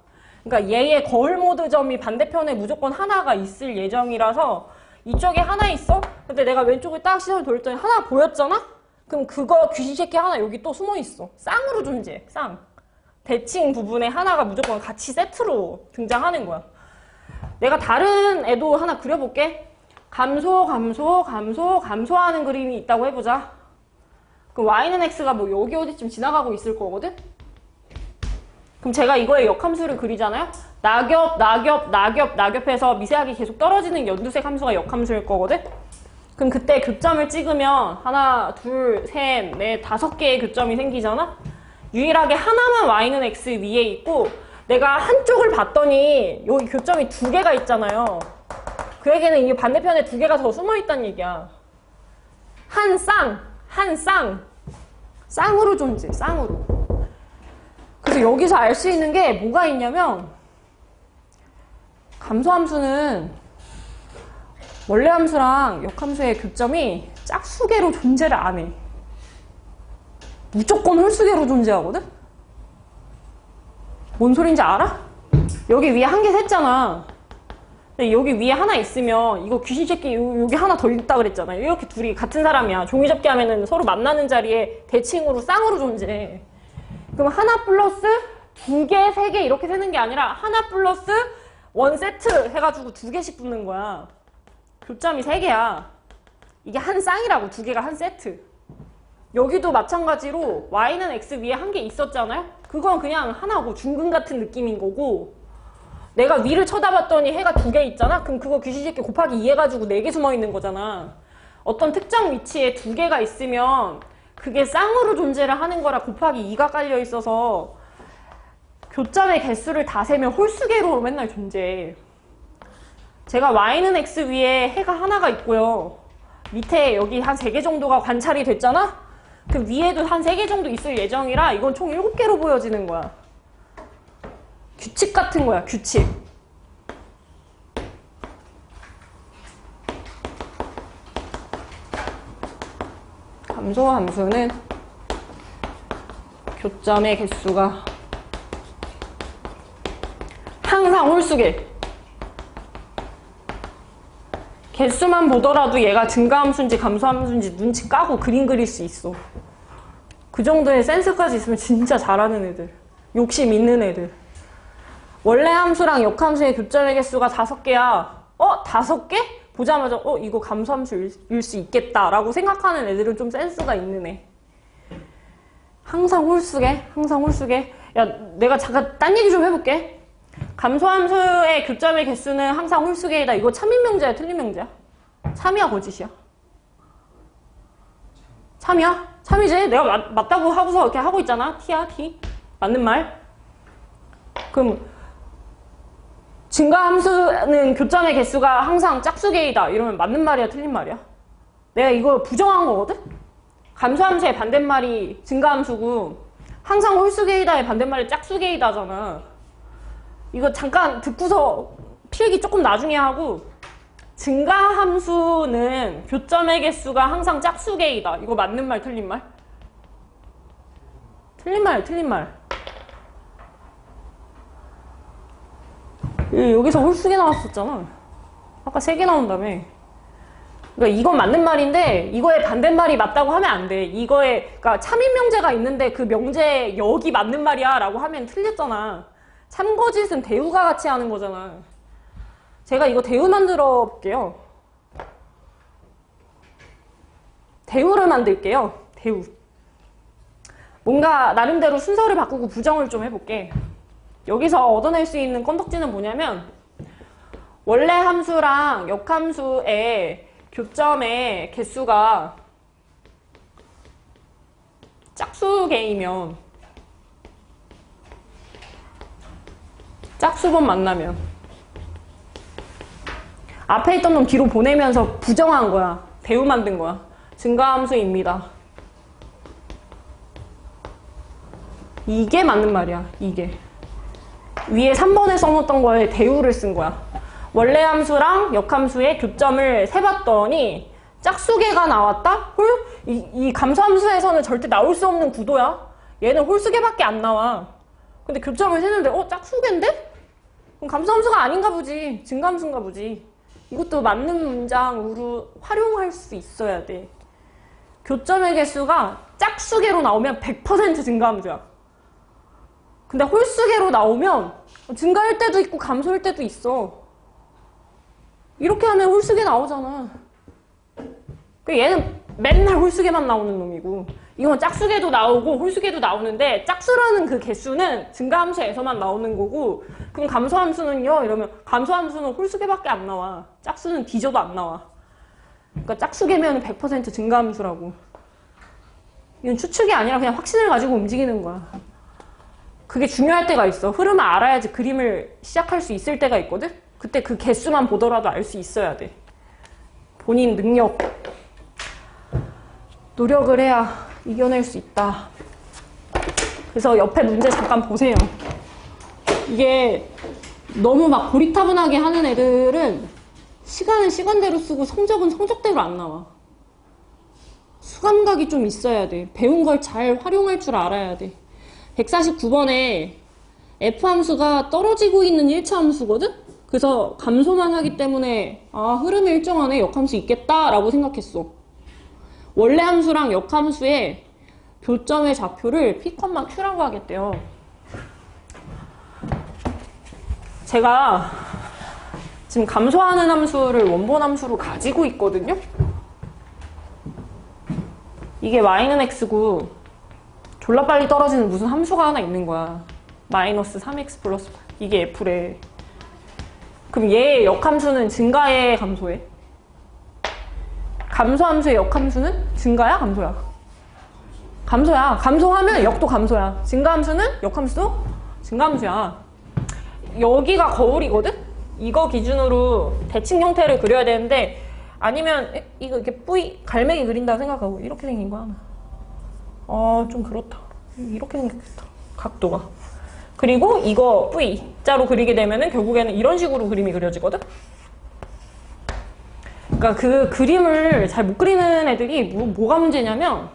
그러니까 얘의 거울 모드 점이 반대편에 무조건 하나가 있을 예정이라서 이쪽에 하나 있어? 근데 내가 왼쪽에 딱 시선을 돌렸더니 하나 보였잖아? 그럼 그거 귀신 새끼 하나 여기 또 숨어 있어. 쌍으로 존재해. 쌍. 대칭 부분에 하나가 무조건 같이 세트로 등장하는 거야. 내가 다른 애도 하나 그려볼게. 감소하는 그림이 있다고 해보자. 그럼 y는 x가 뭐 여기 어디쯤 지나가고 있을 거거든? 그럼 제가 이거의 역함수를 그리잖아요? 낙엽해서 미세하게 계속 떨어지는 연두색 함수가 역함수일 거거든? 그럼 그때 교점을 찍으면 하나, 둘, 셋, 넷, 5개의 교점이 생기잖아? 유일하게 하나만 y는 x 위에 있고 내가 한쪽을 봤더니 여기 교점이 2개가 있잖아요. 그에게는 이 반대편에 2개가 더 숨어있다는 얘기야. 쌍으로 존재, 쌍으로. 그래서 여기서 알 수 있는 게 뭐가 있냐면 감소함수는 원래 함수랑 역함수의 교점이 짝수계로 존재를 안 해. 무조건 홀수계로 존재하거든? 뭔 소린지 알아? 여기 위에 한 개 샜잖아. 근데 여기 위에 하나 있으면 이거 귀신 새끼 여기 하나 더 있다 그랬잖아. 이렇게 둘이 같은 사람이야. 종이접기 하면은 서로 만나는 자리에 대칭으로 쌍으로 존재해. 그럼 하나 플러스 두 개, 세 개 이렇게 세는 게 아니라 하나 플러스 원 세트 해가지고 두 개씩 붙는 거야. 교점이 세 개야. 이게 한 쌍이라고, 두 개가 한 세트. 여기도 마찬가지로 y는 x 위에 한 개 있었잖아요? 그건 그냥 하나고 중근 같은 느낌인 거고, 내가 위를 쳐다봤더니 해가 두 개 있잖아? 그럼 그거 귀시집게 곱하기 2 해가지고 4개 숨어 있는 거잖아. 어떤 특정 위치에 두 개가 있으면 그게 쌍으로 존재를 하는 거라 곱하기 2가 깔려 있어서 교점의 개수를 다 세면 홀수계로 맨날 존재해. 제가 y는 x 위에 해가 하나가 있고요. 밑에 여기 한 3개 정도가 관찰이 됐잖아? 그 위에도 한 3개 정도 있을 예정이라 이건 총 7개로 보여지는 거야. 규칙 같은 거야, 규칙. 감소 함수는 교점의 개수가 항상 홀수계. 개수만 보더라도 얘가 증가함수인지 감소함수인지 눈치 까고 그림 그릴 수 있어. 그 정도의 센스까지 있으면 진짜 잘하는 애들. 욕심 있는 애들. 원래 함수랑 역함수의 교점의 개수가 5개야. 5개? 보자마자 이거 감소함수일 수 있겠다 라고 생각하는 애들은 좀 센스가 있는 애. 항상 홀수계? 항상 홀수계? 야, 내가 잠깐 딴 얘기 좀 해볼게. 감소함수의 교점의 개수는 항상 홀수계이다. 이거 참인 명제야, 틀린 명제야? 참이야, 거짓이야? 참이야? 참이지? 내가 맞다고 하고서 이렇게 하고 있잖아. T야, T. 맞는 말. 그럼 증가함수는 교점의 개수가 항상 짝수계이다. 이러면 맞는 말이야, 틀린 말이야? 내가 이거 부정한 거거든? 감소함수의 반대말이 증가함수고 항상 홀수계이다의 반대말이 짝수계이다잖아. 이거 잠깐 듣고서 필기 조금 나중에 하고, 증가함수는 교점의 개수가 항상 짝수계이다. 이거 맞는 말, 틀린 말? 틀린 말, 틀린 말. 여기서 홀수계 나왔었잖아. 아까 3개 나온다며. 그러니까 이건 맞는 말인데 이거의 반대말이 맞다고 하면 안 돼. 그러니까 참인 명제가 있는데 그 명제 여기 맞는 말이야 라고 하면 틀렸잖아. 참거짓은 대우가 같이 하는 거잖아. 제가 이거 대우 만들어 볼게요. 대우를 만들게요. 대우. 뭔가 나름대로 순서를 바꾸고 부정을 좀 해볼게. 여기서 얻어낼 수 있는 건덕지는 뭐냐면, 원래 함수랑 역함수의 교점의 개수가 짝수계이면, 짝수번 만나면 앞에 있던 놈 뒤로 보내면서 부정한 거야. 대우 만든 거야. 증가함수입니다. 이게 맞는 말이야. 이게 위에 3번에 써놓았던 거에 대우를 쓴 거야. 원래 함수랑 역함수의 교점을 세봤더니 짝수계가 나왔다? 이 감소함수에서는 절대 나올 수 없는 구도야. 얘는 홀수계밖에 안 나와. 근데 교점을 세는데 짝수계인데? 그럼 감소함수가 아닌가 보지. 증가함수인가 보지. 이것도 맞는 문장으로 활용할 수 있어야 돼. 교점의 개수가 짝수계로 나오면 100% 증가함수야. 근데 홀수계로 나오면 증가일 때도 있고 감소일 때도 있어. 이렇게 하면 홀수계 나오잖아. 얘는 맨날 홀수계만 나오는 놈이고, 이건 짝수계도 나오고 홀수계도 나오는데 짝수라는 그 개수는 증가함수에서만 나오는 거고, 그럼 감소함수는요? 이러면 감소함수는 홀수계밖에 안 나와. 짝수는 뒤져도 안 나와. 그러니까 짝수계면 100% 증가함수라고. 이건 추측이 아니라 그냥 확신을 가지고 움직이는 거야. 그게 중요할 때가 있어. 흐름을 알아야지 그림을 시작할 수 있을 때가 있거든? 그때 그 개수만 보더라도 알 수 있어야 돼. 본인 능력. 노력을 해야 이겨낼 수 있다. 그래서 옆에 문제 잠깐 보세요. 이게 너무 막 고리타분하게 하는 애들은 시간은 시간대로 쓰고 성적은 성적대로 안 나와. 수감각이 좀 있어야 돼. 배운 걸 잘 활용할 줄 알아야 돼. 149번에 F함수가 떨어지고 있는 1차 함수거든? 그래서 감소만 하기 때문에 흐름이 일정하네, 역함수 있겠다 라고 생각했어. 원래 함수랑 역함수의 교점의 좌표를 P, Q라고 하겠대요. 제가 지금 감소하는 함수를 원본 함수로 가지고 있거든요. 이게 y는 x고 졸라 빨리 떨어지는 무슨 함수가 하나 있는 거야. 마이너스 3x 플러스 8. 이게 f래. 그럼 얘의 역함수는 증가해, 감소해? 감소함수의 역함수는 증가야, 감소야? 감소야. 감소하면 역도 감소야. 증가함수는 역함수도 증가함수야. 여기가 거울이거든? 이거 기준으로 대칭 형태를 그려야 되는데, 아니면 이거 이렇게 뿌이 갈매기 그린다고 생각하고 이렇게 생긴 거 하나. 좀 그렇다. 이렇게 생겼겠다. 각도가. 그리고 이거 V자로 그리게 되면은 결국에는 이런 식으로 그림이 그려지거든? 그러니까 그 그림을 잘 못 그리는 애들이 뭐가 문제냐면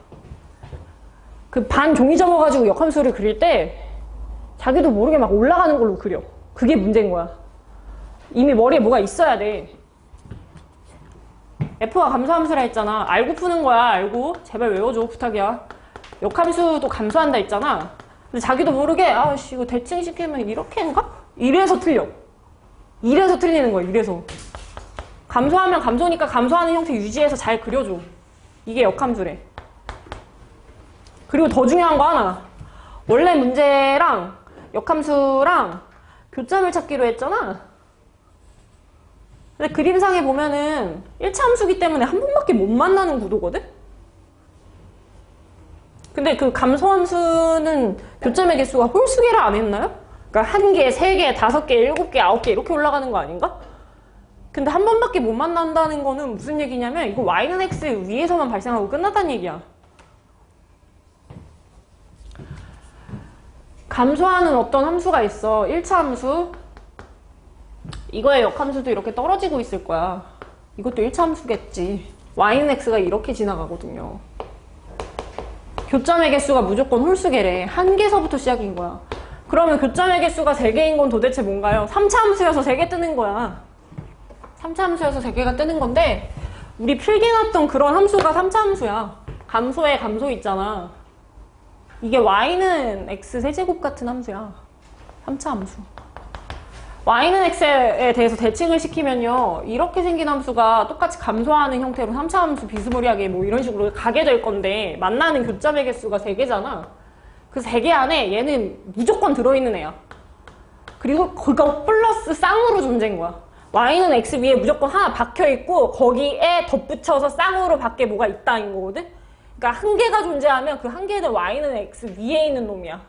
그 반 종이 접어가지고 역함수를 그릴 때 자기도 모르게 막 올라가는 걸로 그려. 그게 문제인 거야. 이미 머리에 뭐가 있어야 돼. F가 감소함수라 했잖아. 알고 푸는 거야, 알고. 제발 외워줘, 부탁이야. 역함수도 감소한다 했잖아. 근데 자기도 모르게 아씨 이거 대칭시키면 이렇게인가? 이래서 틀려. 이래서 틀리는 거야. 이래서. 감소하면 감소니까 감소하는 형태 유지해서 잘 그려줘. 이게 역함수래. 그리고 더 중요한 거 하나. 원래 문제랑 역함수랑 교점을 찾기로 했잖아. 근데 그림상에 보면은 1차 함수기 때문에 한 번밖에 못 만나는 구도거든? 근데 그 감소함수는 교점의 개수가 홀수계를 안 했나요? 그러니까 1개, 3개, 5개, 7개, 9개 이렇게 올라가는 거 아닌가? 근데 한 번밖에 못 만난다는 거는 무슨 얘기냐면 이거 y는 x 위에서만 발생하고 끝났다는 얘기야. 감소하는 어떤 함수가 있어. 1차 함수. 이거의 역함수도 이렇게 떨어지고 있을 거야. 이것도 1차 함수겠지. y는 x가 이렇게 지나가거든요. 교점의 개수가 무조건 홀수계래. 1개서부터 시작인 거야. 그러면 교점의 개수가 3개인 건 도대체 뭔가요? 3차 함수여서 3개 뜨는 거야. 3차 함수여서 3개가 뜨는 건데 우리 필기났던 그런 함수가 3차 함수야. 감소에 감소 있잖아. 이게 y는 x 세제곱 같은 함수야. 3차 함수. y는 x에 대해서 대칭을 시키면요. 이렇게 생긴 함수가 똑같이 감소하는 형태로 3차 함수 비스무리하게 뭐 이런 식으로 가게 될 건데 만나는 교점의 개수가 3개잖아. 그 3개 안에 얘는 무조건 들어있는 애야. 그리고 그거 플러스 쌍으로 존재인 거야. y는 x 위에 무조건 하나 박혀있고 거기에 덧붙여서 쌍으로 밖에 뭐가 있다인 거거든? 그러니까 1개가 존재하면 그 1개는 y는 x 위에 있는 놈이야.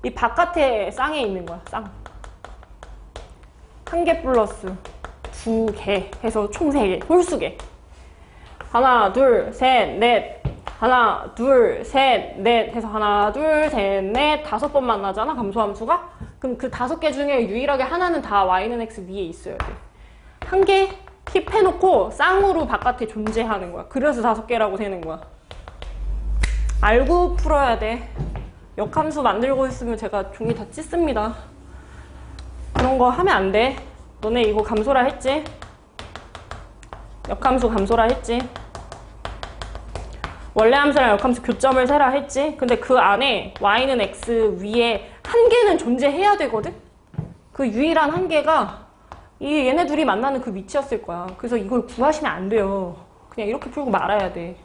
이 바깥에 쌍에 있는 거야. 쌍. 1개 플러스 2개 해서 총 3개. 홀수개. 하나, 둘, 셋, 넷. 하나, 둘, 셋, 넷 해서 하나, 둘, 셋, 넷 5번 만나잖아, 감소함수가? 그럼 그 5개 중에 유일하게 하나는 다 y는 x 위에 있어야 돼. 1개 킵해놓고 쌍으로 바깥에 존재하는 거야. 그래서 5개라고 세는 거야. 알고 풀어야 돼. 역함수 만들고 있으면 제가 종이 다 찢습니다. 그런 거 하면 안 돼. 너네 이거 감소라 했지? 역함수 감소라 했지? 원래 함수랑 역함수 교점을 세라 했지? 근데 그 안에 y는 x 위에 1개는 존재해야 되거든? 그 유일한 1개가 얘네 둘이 만나는 그 위치였을 거야. 그래서 이걸 구하시면 안 돼요. 그냥 이렇게 풀고 말아야 돼.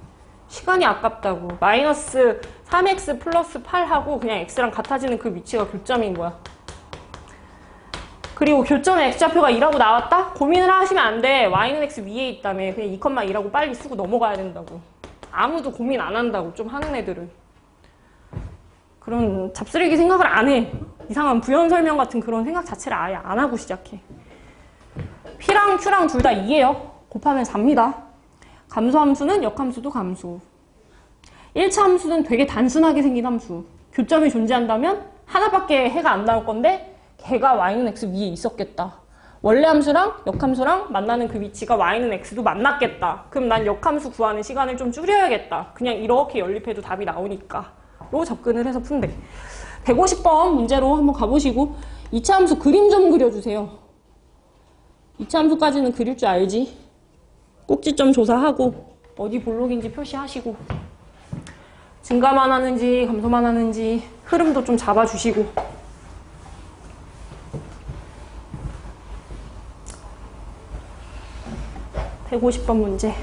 시간이 아깝다고. 마이너스 3x 플러스 8하고 그냥 x랑 같아지는 그 위치가 교점인 거야. 그리고 교점의 x좌표가 2라고 나왔다? 고민을 하시면 안 돼. y는 x 위에 있다며. 그냥 2,2라고 빨리 쓰고 넘어가야 된다고. 아무도 고민 안 한다고, 좀 하는 애들은. 그런 잡쓰레기 생각을 안 해. 이상한 부연 설명 같은 그런 생각 자체를 아예 안 하고 시작해. P랑 Q랑 둘 다 2예요. 곱하면 4입니다. 감소함수는 역함수도 감소. 1차 함수는 되게 단순하게 생긴 함수. 교점이 존재한다면 하나밖에 해가 안 나올 건데 걔가 y는 x 위에 있었겠다. 원래 함수랑 역함수랑 만나는 그 위치가 y는 x도 만났겠다. 그럼 난 역함수 구하는 시간을 좀 줄여야겠다. 그냥 이렇게 연립해도 답이 나오니까. 로 접근을 해서 푼대. 150번 문제로 한번 가보시고 2차 함수 그림 좀 그려주세요. 2차 함수까지는 그릴 줄 알지? 꼭지점 조사하고 어디 볼록인지 표시하시고 증가만 하는지 감소만 하는지 흐름도 좀 잡아주시고. 150번 문제.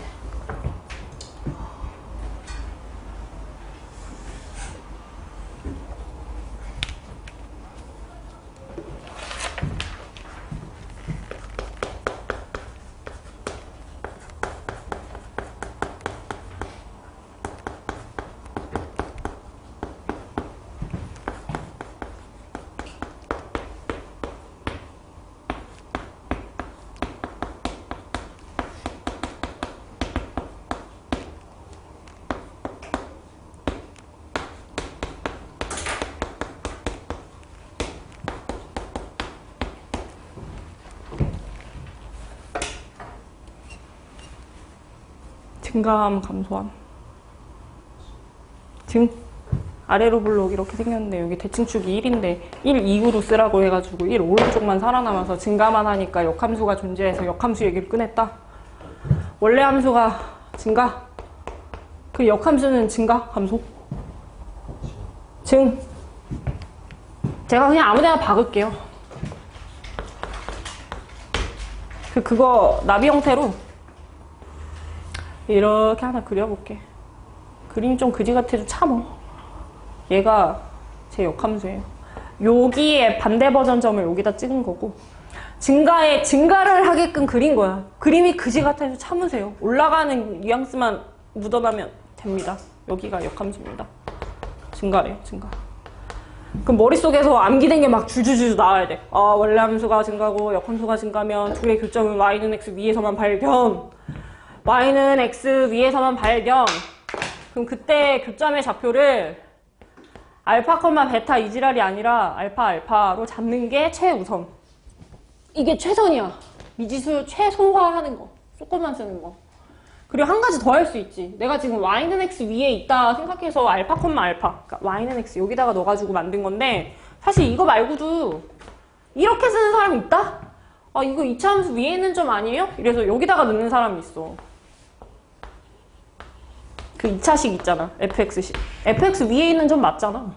증가함, 감소함. 아래로 블록 이렇게 생겼는데 여기 대칭축이 1인데 1 이후로 쓰라고 해가지고 1 오른쪽만 살아남아서 증가만 하니까 역함수가 존재해서 역함수 얘기를 꺼냈다. 원래 함수가 증가? 그 역함수는 증가? 감소? 제가 그냥 아무데나 박을게요. 그거 나비 형태로 이렇게 하나 그려볼게. 그림이 좀 그지 같아도 참어. 얘가 제 역함수예요. 여기에 반대 버전 점을 여기다 찍은 거고, 증가를 하게끔 그린 거야. 그림이 그지 같아도 참으세요. 올라가는 뉘앙스만 묻어나면 됩니다. 여기가 역함수입니다. 증가래요, 증가. 그럼 머릿속에서 암기된 게 막 줄줄줄 나와야 돼. 원래 함수가 증가고 역함수가 증가면 둘의 교점은 y는 x 위에서만 발견. y는 x 위에서만 발견. 그럼 그때 교점의 좌표를 알파, 베타 이 지랄이 아니라 알파로 잡는 게 최우선. 이게 최선이야. 미지수 최소화하는 거. 조금만 쓰는 거. 그리고 한 가지 더 할 수 있지. 내가 지금 y는 x 위에 있다 생각해서 알파, 그러니까 y는 x 여기다가 넣어가지고 만든 건데, 사실 이거 말고도 이렇게 쓰는 사람이 있다? 이거 이차함수 위에 있는 점 아니에요? 이래서 여기다가 넣는 사람이 있어. 그 2차식 있잖아. fx식. fx 위에 있는 점 맞잖아.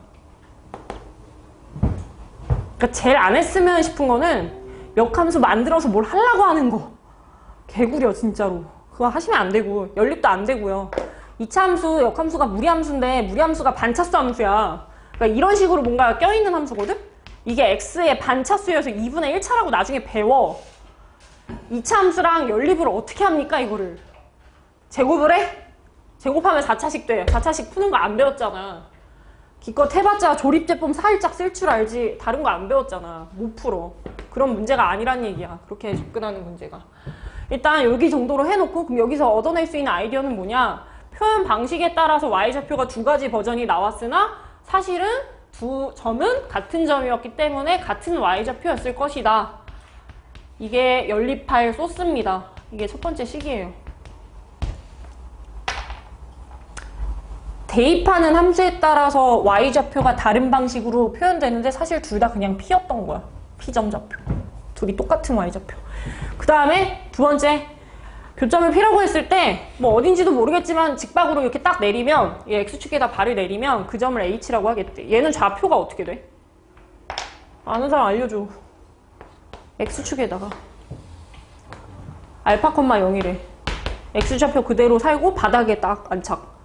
그러니까 제일 안 했으면 싶은 거는 역함수 만들어서 뭘 하려고 하는 거. 개구려 진짜로. 그거 하시면 안 되고 연립도 안 되고요. 2차함수 역함수가 무리함수인데 무리함수가 반차수 함수야. 그러니까 이런 식으로 뭔가 껴있는 함수거든? 이게 x의 반차수여서 2분의 1차라고 나중에 배워. 2차함수랑 연립을 어떻게 합니까 이거를? 제곱을 해? 제곱하면 4차식 돼. 4차식 푸는 거 안 배웠잖아. 기껏 해봤자 조립제품 살짝 쓸 줄 알지 다른 거 안 배웠잖아. 못 풀어. 그런 문제가 아니란 얘기야. 그렇게 접근하는 문제가. 일단 여기 정도로 해놓고 그럼 여기서 얻어낼 수 있는 아이디어는 뭐냐? 표현 방식에 따라서 y좌표가 두 가지 버전이 나왔으나 사실은 두 점은 같은 점이었기 때문에 같은 y좌표였을 것이다. 이게 연립할 소스입니다. 이게 첫 번째 식이에요. 대입하는 함수에 따라서 y좌표가 다른 방식으로 표현되는데 사실 둘 다 그냥 p였던 거야. p점 좌표. 둘이 똑같은 y좌표. 그 다음에 두 번째, 교점을 p라고 했을 때 뭐 어딘지도 모르겠지만 직박으로 이렇게 딱 내리면, 얘 x축에다 발을 내리면 그 점을 h라고 하겠대. 얘는 좌표가 어떻게 돼? 아는 사람 알려줘. x축에다가 알파, 0이래. x좌표 그대로 살고 바닥에 딱 안착.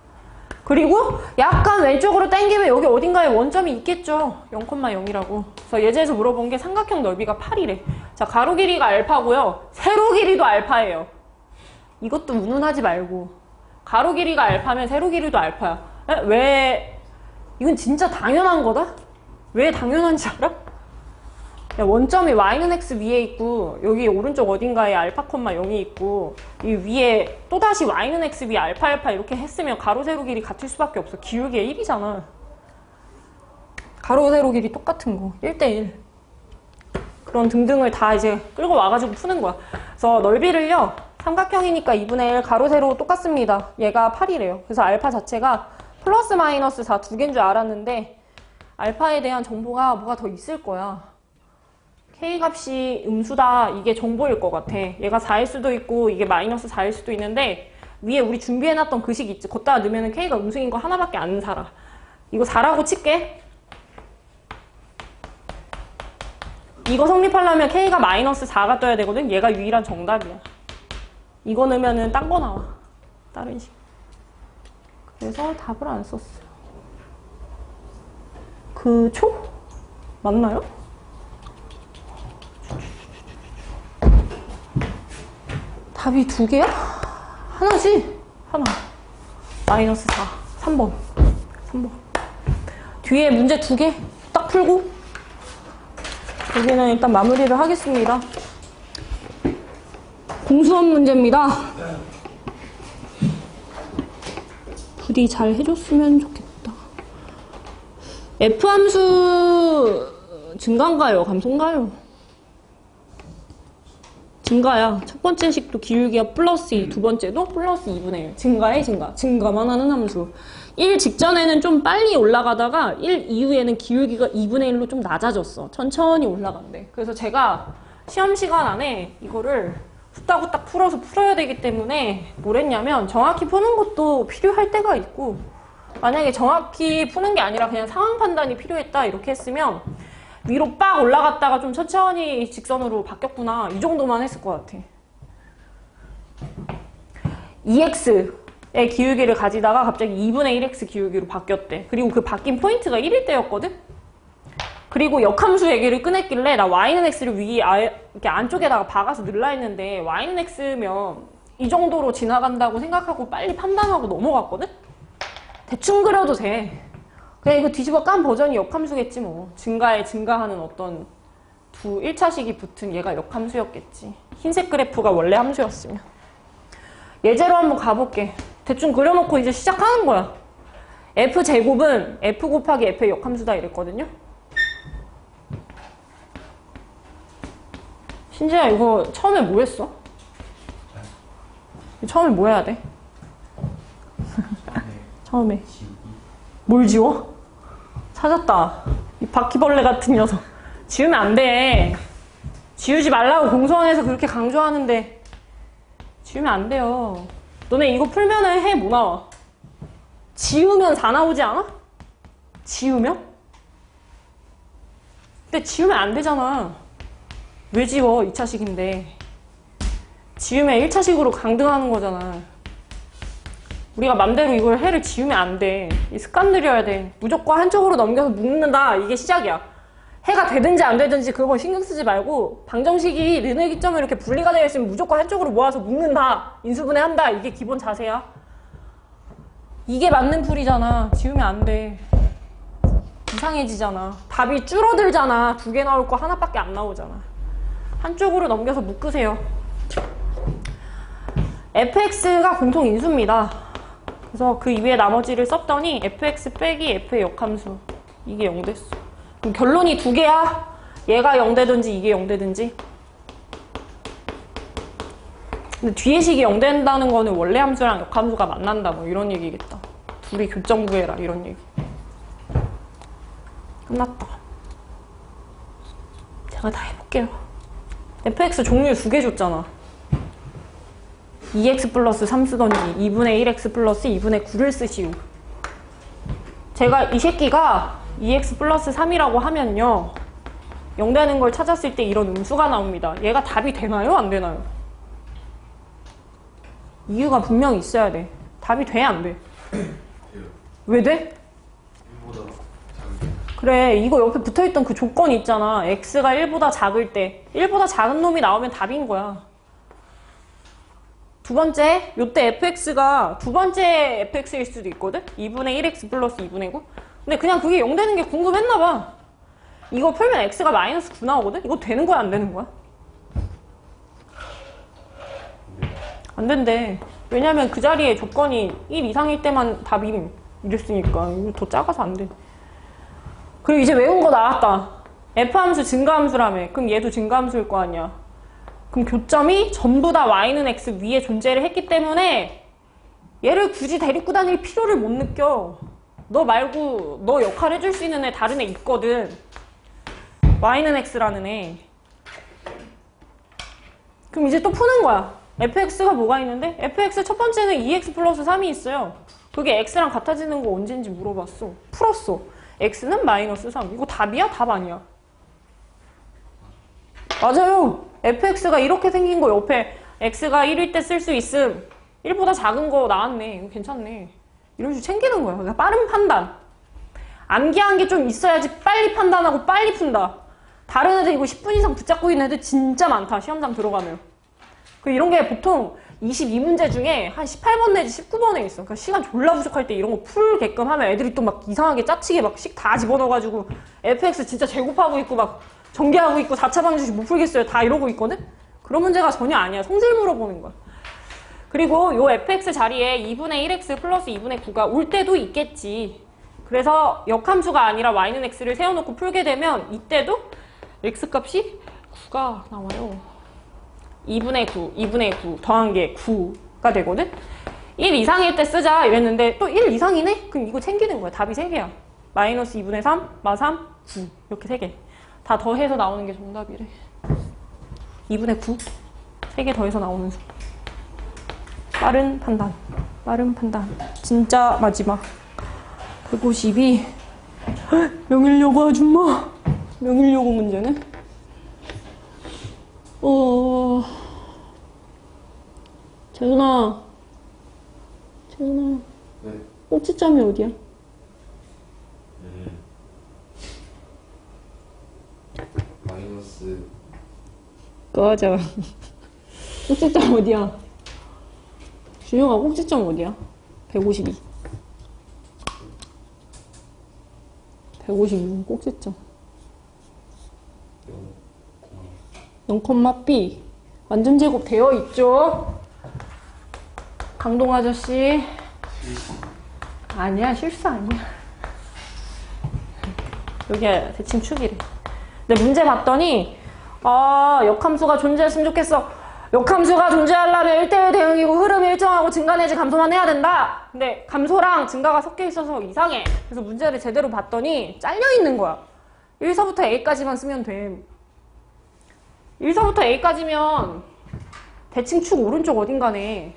그리고 약간 왼쪽으로 당기면 여기 어딘가에 원점이 있겠죠. 0,0이라고. 그래서 예제에서 물어본 게 삼각형 넓이가 8이래. 자, 가로 길이가 알파고요. 세로 길이도 알파예요. 이것도 운운하지 말고. 가로 길이가 알파면 세로 길이도 알파야. 왜? 이건 진짜 당연한 거다? 왜 당연한지 알아? 원점이 y는 x 위에 있고 여기 오른쪽 어딘가에 알파, 0이 있고 이 위에 또다시 y는 x 위에 알파 이렇게 했으면 가로 세로 길이 같을 수밖에 없어. 기울기가 1이잖아. 가로 세로 길이 똑같은 거 1대1 그런 등등을 다 이제 끌고 와가지고 푸는 거야. 그래서 넓이를요 삼각형이니까 2분의 1 가로 세로 똑같습니다. 얘가 8이래요. 그래서 알파 자체가 플러스 마이너스 4 두 개인 줄 알았는데 알파에 대한 정보가 뭐가 더 있을 거야. K값이 음수다. 이게 정보일 것 같아. 얘가 4일 수도 있고 이게 마이너스 4일 수도 있는데 위에 우리 준비해놨던 그 식 있지. 걷다가 넣으면 K가 음수인 거 하나밖에 안 살아. 이거 4라고 칠게. 이거 성립하려면 K가 마이너스 4가 떠야 되거든. 얘가 유일한 정답이야. 이거 넣으면은 딴 거 나와. 다른 식. 그래서 답을 안 썼어요. 그 초? 맞나요? 답이 두 개야? 하나지? 하나. 마이너스 4. 3번. 3번. 뒤에 문제 두 개 딱 풀고 여기는 일단 마무리를 하겠습니다. 공수업 문제입니다. 부디 잘 해줬으면 좋겠다. F함수 증가인가요? 감소인가요? 증가야. 첫 번째 식도 기울기가 플러스 2, 두 번째도 플러스 2분의 1. 증가에 증가. 증가만 하는 함수. 1 직전에는 좀 빨리 올라가다가 1 이후에는 기울기가 2분의 1로 좀 낮아졌어. 천천히 올라간대. 그래서 제가 시험 시간 안에 이거를 후딱후딱 풀어서 풀어야 되기 때문에 뭘 했냐면 정확히 푸는 것도 필요할 때가 있고 만약에 정확히 푸는 게 아니라 그냥 상황 판단이 필요했다 이렇게 했으면 위로 빡 올라갔다가 좀 천천히 직선으로 바뀌었구나 이 정도만 했을 것 같아. 2x의 기울기를 가지다가 갑자기 2분의 1x 기울기로 바뀌었대. 그리고 그 바뀐 포인트가 1일 때였거든? 그리고 역함수 얘기를 꺼냈길래 나 y는 x를 이렇게 안쪽에다가 박아서 넣으려 했는데 y는 x면 이 정도로 지나간다고 생각하고 빨리 판단하고 넘어갔거든? 대충 그려도 돼. 그냥 이거 뒤집어 깐 버전이 역함수겠지 뭐. 증가에 증가하는 어떤 1차식이 붙은 얘가 역함수였겠지. 흰색 그래프가 원래 함수였으면. 예제로 한번 가볼게. 대충 그려놓고 이제 시작하는 거야. f제곱은 f 곱하기 f의 역함수다 이랬거든요. 신지야 이거 처음에 뭐 했어? 처음에 뭐 해야 돼? 처음에 뭘 지워? 찾았다. 이 바퀴벌레 같은 녀석. 지우면 안 돼. 지우지 말라고 공소원에서 그렇게 강조하는데 지우면 안 돼요. 너네 이거 풀면은 해 뭐 나와? 지우면 4 나오지 않아? 지우면? 근데 지우면 안 되잖아. 왜 지워? 2차식인데. 지우면 1차식으로 강등하는 거잖아. 우리가 맘대로 이걸 해를 지우면 안 돼. 이 습관 들여야 돼. 무조건 한쪽으로 넘겨서 묶는다. 이게 시작이야. 해가 되든지 안 되든지 그건 신경 쓰지 말고 방정식이 르네 기점을 이렇게 분리가 되어 있으면 무조건 한쪽으로 모아서 묶는다. 인수분해한다. 이게 기본 자세야. 이게 맞는 풀이잖아. 지우면 안 돼. 이상해지잖아. 답이 줄어들잖아. 2개 나올 거 하나밖에 안 나오잖아. 한쪽으로 넘겨서 묶으세요. fx가 공통 인수입니다. 그래서 그 이외에 나머지를 썼더니 fx 빼기 f의 역함수 이게 0 됐어. 그럼 결론이 2개야. 얘가 0 되든지 이게 0 되든지. 근데 뒤에 식이 0 된다는 거는 원래 함수랑 역함수가 만난다 뭐 이런 얘기겠다. 둘이 교점 구해라 이런 얘기. 끝났다. 제가 다 해볼게요. fx 종류 2개 줬잖아. 2x 플러스 3 쓰던지 2분의 1x 플러스 2분의 9를 쓰시오. 제가 이 새끼가 2x 플러스 3이라고 하면요 0 되는 걸 찾았을 때 이런 음수가 나옵니다. 얘가 답이 되나요? 안 되나요? 이유가 분명히 있어야 돼. 답이 돼? 안 돼? 왜 돼? 그래 이거 옆에 붙어있던 그 조건이 있잖아. x가 1보다 작을 때 1보다 작은 놈이 나오면 답인 거야. 두 번째, 요때 fx가 두 번째 fx일 수도 있거든? 2분의 1x 플러스 2분의 9? 근데 그냥 그게 0 되는 게 궁금했나봐. 이거 풀면 x가 마이너스 9 나오거든? 이거 되는 거야, 안 되는 거야? 안 된대. 왜냐면 그 자리에 조건이 1 이상일 때만 답임. 이랬으니까. 이거 더 작아서 안 돼. 그리고 이제 외운 거 나왔다. f함수 증가함수라며. 그럼 얘도 증가함수일 거 아니야. 그럼 교점이 전부 다 y는 x 위에 존재를 했기 때문에 얘를 굳이 데리고 다닐 필요를 못 느껴. 너 말고 너 역할 해줄 수 있는 애 다른 애 있거든. y는 x라는 애. 그럼 이제 또 푸는 거야. fx가 뭐가 있는데? fx 첫 번째는 2x 플러스 3이 있어요. 그게 x랑 같아지는 거 언제인지 물어봤어. 풀었어. x는 마이너스 3. 이거 답이야? 답 아니야? 맞아요. fx가 이렇게 생긴 거 옆에 x가 1일 때 쓸 수 있음. 1보다 작은 거 나왔네. 이거 괜찮네. 이런 식으로 챙기는 거야. 그러니까 빠른 판단. 암기한 게 좀 있어야지 빨리 판단하고 빨리 푼다. 다른 애들 이거 10분 이상 붙잡고 있는 애들 진짜 많다. 시험장 들어가면. 이런 게 보통 22문제 중에 한 18번 내지 19번에 있어. 그러니까 시간 졸라 부족할 때 이런 거 풀게끔 하면 애들이 또 막 이상하게 짜치게 막 식 다 집어넣어가지고 fx 진짜 제곱하고 있고 막 전개하고 있고 4차 방정식 못 풀겠어요. 다 이러고 있거든? 그런 문제가 전혀 아니야. 성질 물어보는 거야. 그리고 요 fx 자리에 2분의 1x 플러스 2분의 9가 올 때도 있겠지. 그래서 역함수가 아니라 y는 x를 세워놓고 풀게 되면 이때도 x값이 9가 나와요. 2분의 9 더한 게 9가 되거든? 1 이상일 때 쓰자 이랬는데 또 1 이상이네? 그럼 이거 챙기는 거야. 답이 3개야. 마이너스 2분의 3, 마 3, 9 이렇게 3개. 다 더해서 나오는 게 정답이래. 2분의 9 3개 더해서 나오는 수. 빠른 판단. 진짜 마지막 152 명일여고 아줌마. 명일여고 문제는 재훈아. 네. 꼭지점이 어디야? 마이너스. 꺼져. 꼭지점 어디야? 준영아, 꼭지점 어디야? 152. 152는 꼭지점. 0,B. 완전 제곱 되어 있죠? 강동 아저씨. 아니야, 실수 아니야. 여기가 대칭 축이래. 근데 문제 봤더니, 역함수가 존재했으면 좋겠어. 역함수가 존재하려면 1대1 대응이고 흐름이 일정하고 증가 내지 감소만 해야 된다. 근데 감소랑 증가가 섞여 있어서 이상해. 그래서 문제를 제대로 봤더니 잘려 있는 거야. 1서부터 A까지만 쓰면 돼. 1서부터 A까지면 대칭 축 오른쪽 어딘가네.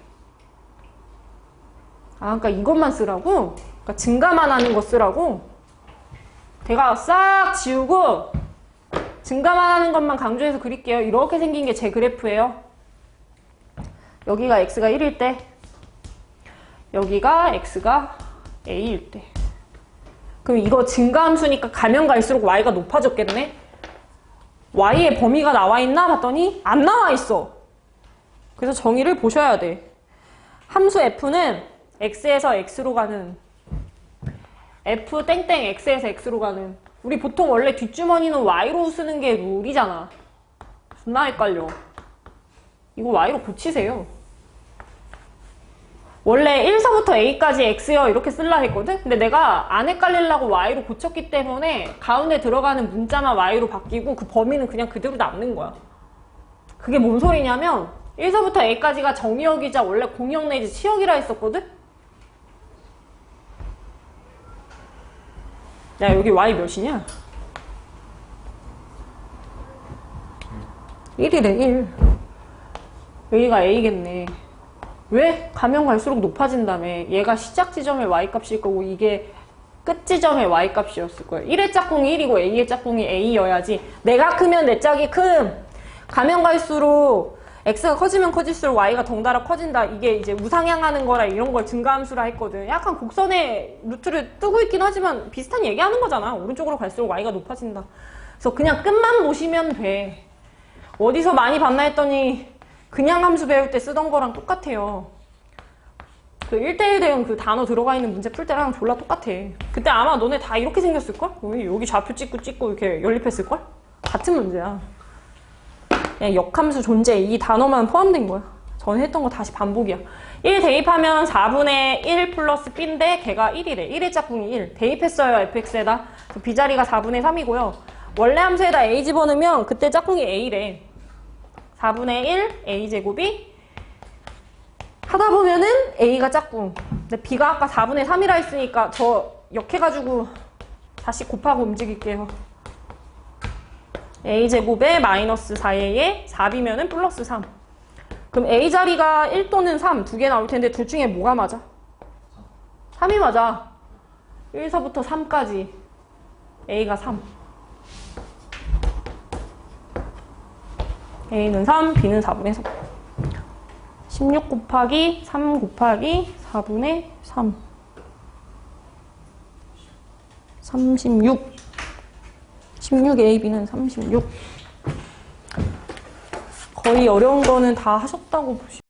그러니까 이것만 쓰라고? 그러니까 증가만 하는 거 쓰라고? 제가 싹 지우고 증가만 하는 것만 강조해서 그릴게요. 이렇게 생긴 게 제 그래프예요. 여기가 x가 1일 때, 여기가 x가 a일 때. 그럼 이거 증가함수니까 가면 갈수록 y가 높아졌겠네? y의 범위가 나와 있나 봤더니 안 나와 있어. 그래서 정의를 보셔야 돼. 함수 f는 x에서 x로 가는, f 땡땡 x에서 x로 가는. 우리 보통 원래 뒷주머니는 y로 쓰는 게 룰이잖아. 존나 헷갈려. 이거 y로 고치세요. 원래 1서부터 a까지 x요 이렇게 쓸라 했거든? 근데 내가 안 헷갈리려고 y로 고쳤기 때문에 가운데 들어가는 문자만 y로 바뀌고 그 범위는 그냥 그대로 남는 거야. 그게 뭔 소리냐면 1서부터 a까지가 정의역이자 원래 공역 내지 치역이라 했었거든? 야, 여기 y 몇이냐? 1이래 1. 여기가 a겠네. 왜? 가면 갈수록 높아진다며. 얘가 시작 지점의 y값일 거고 이게 끝 지점의 y값이었을 거예요. 1의 짝꿍이 1이고 a의 짝꿍이 a여야지. 내가 크면 내 짝이 큼. 가면 갈수록 x가 커지면 커질수록 y가 덩달아 커진다. 이게 이제 우상향하는 거라 이런 걸 증가함수라 했거든. 약간 곡선의 루트를 뜨고 있긴 하지만 비슷한 얘기하는 거잖아. 오른쪽으로 갈수록 y가 높아진다. 그래서 그냥 끝만 보시면 돼. 어디서 많이 봤나 했더니 그냥 함수 배울 때 쓰던 거랑 똑같아요. 그 1대1 대응 그 단어 들어가 있는 문제 풀 때랑 졸라 똑같아. 그때 아마 너네 다 이렇게 생겼을걸? 여기 좌표 찍고 이렇게 연립했을걸? 같은 문제야. 그냥 역함수 존재 이 단어만 포함된 거야. 전에 했던 거 다시 반복이야. 1 대입하면 4분의 1 플러스 b인데 걔가 1이래. 1의 짝꿍이 1. 대입했어요, fx에다. b자리가 4분의 3이고요. 원래 함수에다 a 집어넣으면 그때 짝꿍이 a래. 4분의 1 a제곱이 하다 보면은 a가 짝꿍. 근데 b가 아까 4분의 3이라 했으니까 저 역해가지고 다시 곱하고 움직일게요. a제곱에 마이너스 4a에 4b면은 플러스 3. 그럼 A 자리가 1 또는 3 두 개 나올 텐데 둘 중에 뭐가 맞아? 3이 맞아. 1서부터 3까지 A가 3. A는 3, B는 4분의 3. 16 곱하기 3 곱하기 4분의 3. 36. 16AB는 36. 거의 어려운 거는 다 하셨다고 보시면